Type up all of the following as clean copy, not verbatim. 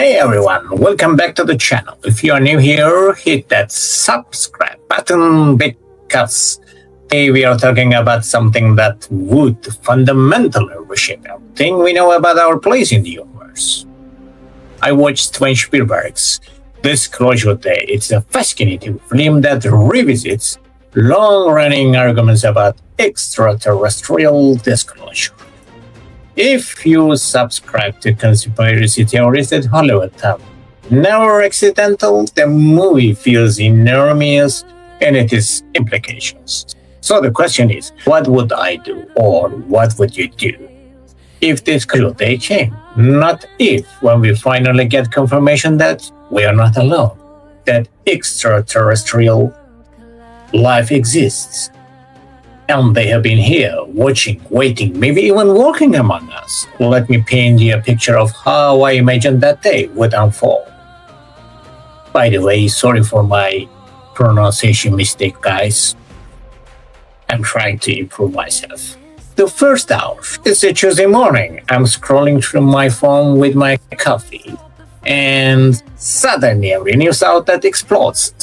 Hey everyone, welcome back to the channel. If you are new here, hit that subscribe button because today we are talking about something that would fundamentally reshape everything we know about our place in the universe. I watched Steven Spielberg's Disclosure Day. It's a fascinating film that revisits long-running arguments about extraterrestrial disclosure. If you subscribe to conspiracy theories that Hollywood have never accidental, the movie feels enormous in its implications. So the question is, what would I do, or what would you do if this day came? Not if, when we finally get confirmation that we are not alone, that extraterrestrial life exists. And they have been here, watching, waiting, maybe even walking among us. Let me paint you a picture of how I imagined that day would unfold. By the way, sorry for my pronunciation mistake, guys. I'm trying to improve myself. The first hour, it's a Tuesday morning. I'm scrolling through my phone with my coffee. And suddenly every news outlet explodes.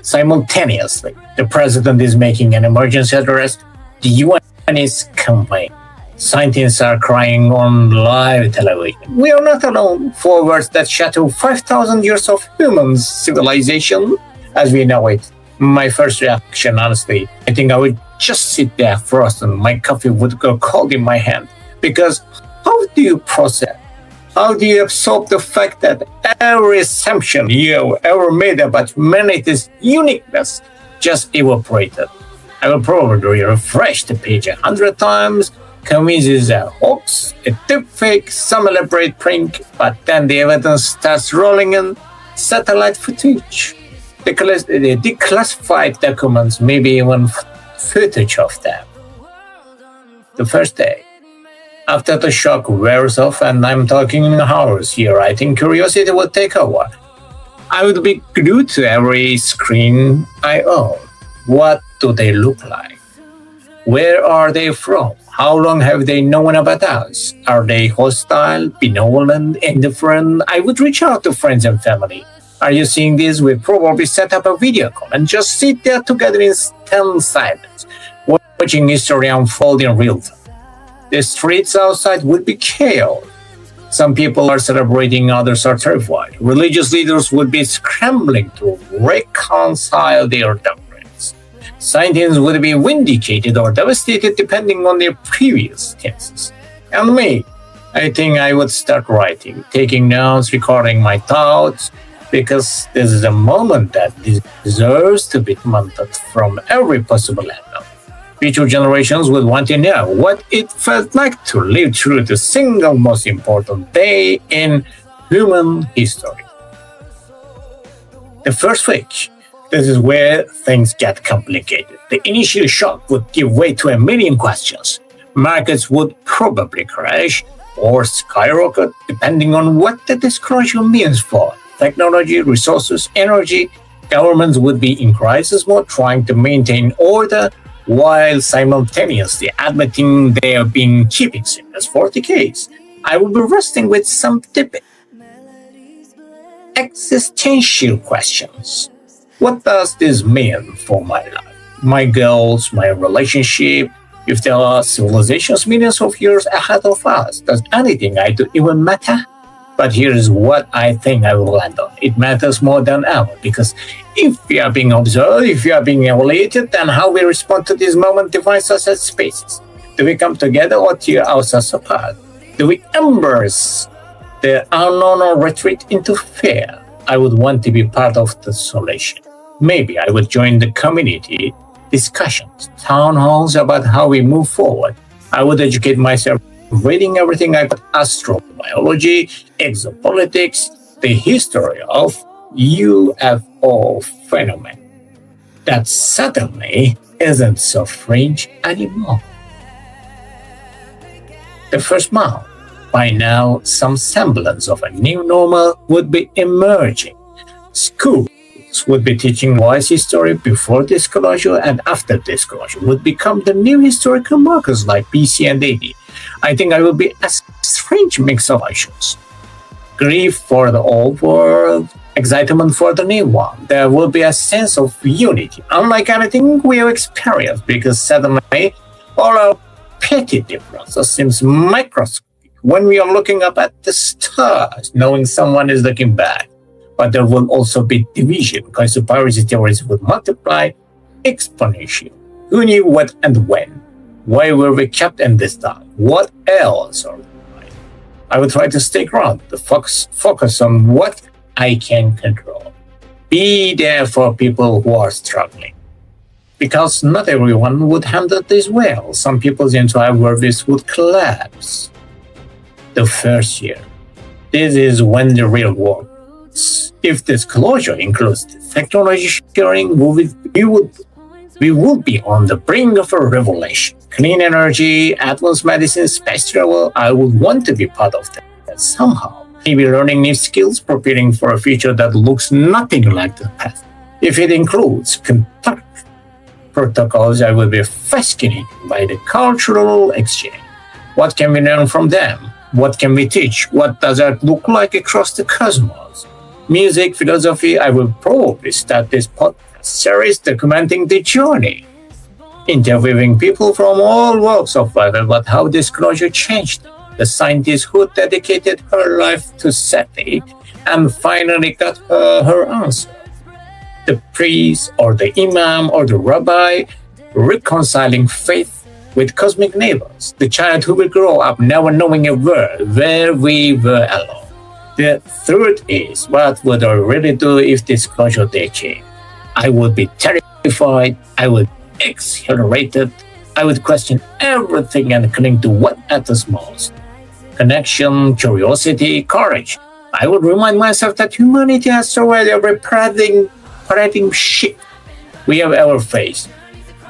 Simultaneously, the president is making an emergency address, the UN is complaining, scientists are crying on live television. We are not alone. 4 words that shatter 5,000 years of human civilization as we know it. My first reaction, honestly, I think I would just sit there frozen. My coffee would go cold in my hand. Because how do you process? How do you absorb the fact that every assumption you ever made about humanity's uniqueness just evaporated? I will probably refresh the page 100 times, convince it's a hoax, a deepfake, some elaborate prank, but then the evidence starts rolling in satellite footage. The declassified documents, maybe even footage of them. The first day. After the shock wears off, and I'm talking hours here, I think curiosity would take over. I would be glued to every screen I own. What do they look like? Where are they from? How long have they known about us? Are they hostile, benevolent, indifferent? I would reach out to friends and family. Are you seeing this? We'd probably set up a video call and just sit there together in tense silence, watching history unfold in real time. The streets outside would be chaos. Some people are celebrating, others are terrified. Religious leaders would be scrambling to reconcile their doctrines. Scientists would be vindicated or devastated depending on their previous tenses. And me, I think I would start writing, taking notes, recording my thoughts, because this is a moment that deserves to be documented from every possible angle. Future generations would want to know what it felt like to live through the single most important day in human history. The first week, this is where things get complicated. The initial shock would give way to a million questions. Markets would probably crash or skyrocket depending on what the disclosure means for technology, resources, energy. Governments would be in crisis mode trying to maintain order while simultaneously admitting they have been keeping secrets for decades. I will be wrestling with some deep existential questions. What does this mean for my life, my goals, my relationship? If there are civilizations millions of years ahead of us, does anything I do even matter? But here is what I think I will land on. It matters more than ever, because if we are being observed, if we are being evaluated, then how we respond to this moment defines us as species. Do we come together or tear ourselves apart? Do we embrace the unknown or retreat into fear? I would want to be part of the solution. Maybe I would join the community discussions, town halls about how we move forward. I would educate myself, reading everything I could: astrobiology, exopolitics, the history of UFO phenomenon. That suddenly isn't so fringe anymore. The first month, by now, some semblance of a new normal would be emerging. Schools would be teaching voice history before disclosure, and after disclosure would become the new historical markers like BC and AD. I think I will be a strange mix of emotions. grief for the old world, excitement for the new one. There will be a sense of unity, unlike anything we have experienced, because suddenly all our petty differences seems microscopic when we are looking up at the stars, knowing someone is looking back. But there will also be division. Conspiracy theories would multiply exponentially. Who knew what and when? Why were we kept in this dark? What else are we doing? I will try to stay grounded, to focus on what I can control. Be there for people who are struggling. Because not everyone would handle this well. Some people's entire worldviews would collapse. The first year. This is when the real work. If disclosure includes technology sharing, we would be on the brink of a revelation. Clean energy, advanced medicine, space travel, I would want to be part of that somehow. Maybe learning new skills, preparing for a future that looks nothing like the past. If it includes contact protocols, I will be fascinated by the cultural exchange. What can we learn from them? What can we teach? What does art look like across the cosmos? Music, philosophy, I will probably start this podcast series documenting the journey, interviewing people from all walks of life about how disclosure changed them. The scientist who dedicated her life to SETI and finally got her answer. The priest or the imam or the rabbi reconciling faith with cosmic neighbors. The child who will grow up never knowing a word where we were alone. The third is, what would I really do if disclosure day came? I would be terrified, I would be exhilarated, I would question everything and cling to what matters most. Connection, curiosity, courage. I would remind myself that humanity has survived every paradigm shift we have ever faced.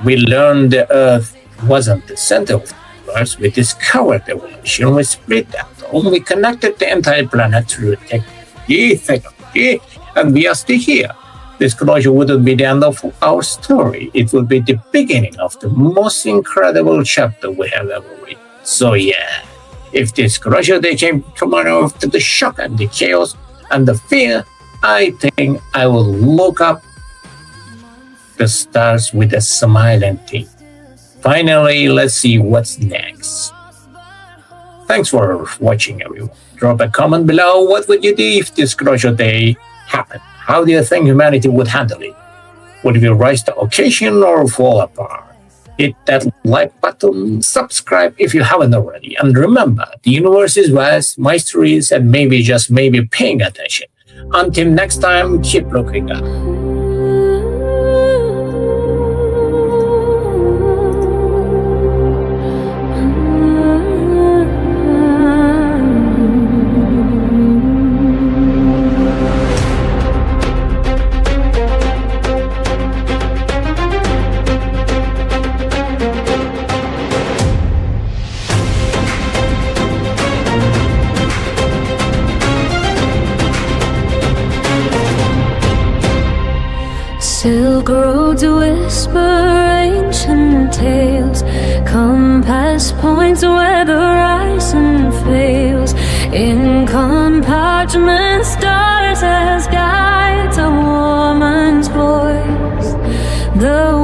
We learned the Earth wasn't the center of the universe. We discovered evolution. We split atom. We connected the entire planet through technology, and we are still here. Disclosure wouldn't be the end of our story. It would be the beginning of the most incredible chapter we have ever read. So yeah, if disclosure day came tomorrow after the shock and the chaos and the fear, I think I will look up the stars with a smile and think, finally, let's see what's next. Thanks for watching, everyone. Drop a comment below. What would you do if disclosure day happened? How do you think humanity would handle it? Would we rise to occasion or fall apart? Hit that like button, subscribe if you haven't already, and remember, the universe is vast, mysterious, and maybe, just maybe, paying attention. Until next time, keep looking up. Silk roads whisper ancient tales, compass points where the horizon fails. In compartments, stars as guides, a woman's voice. The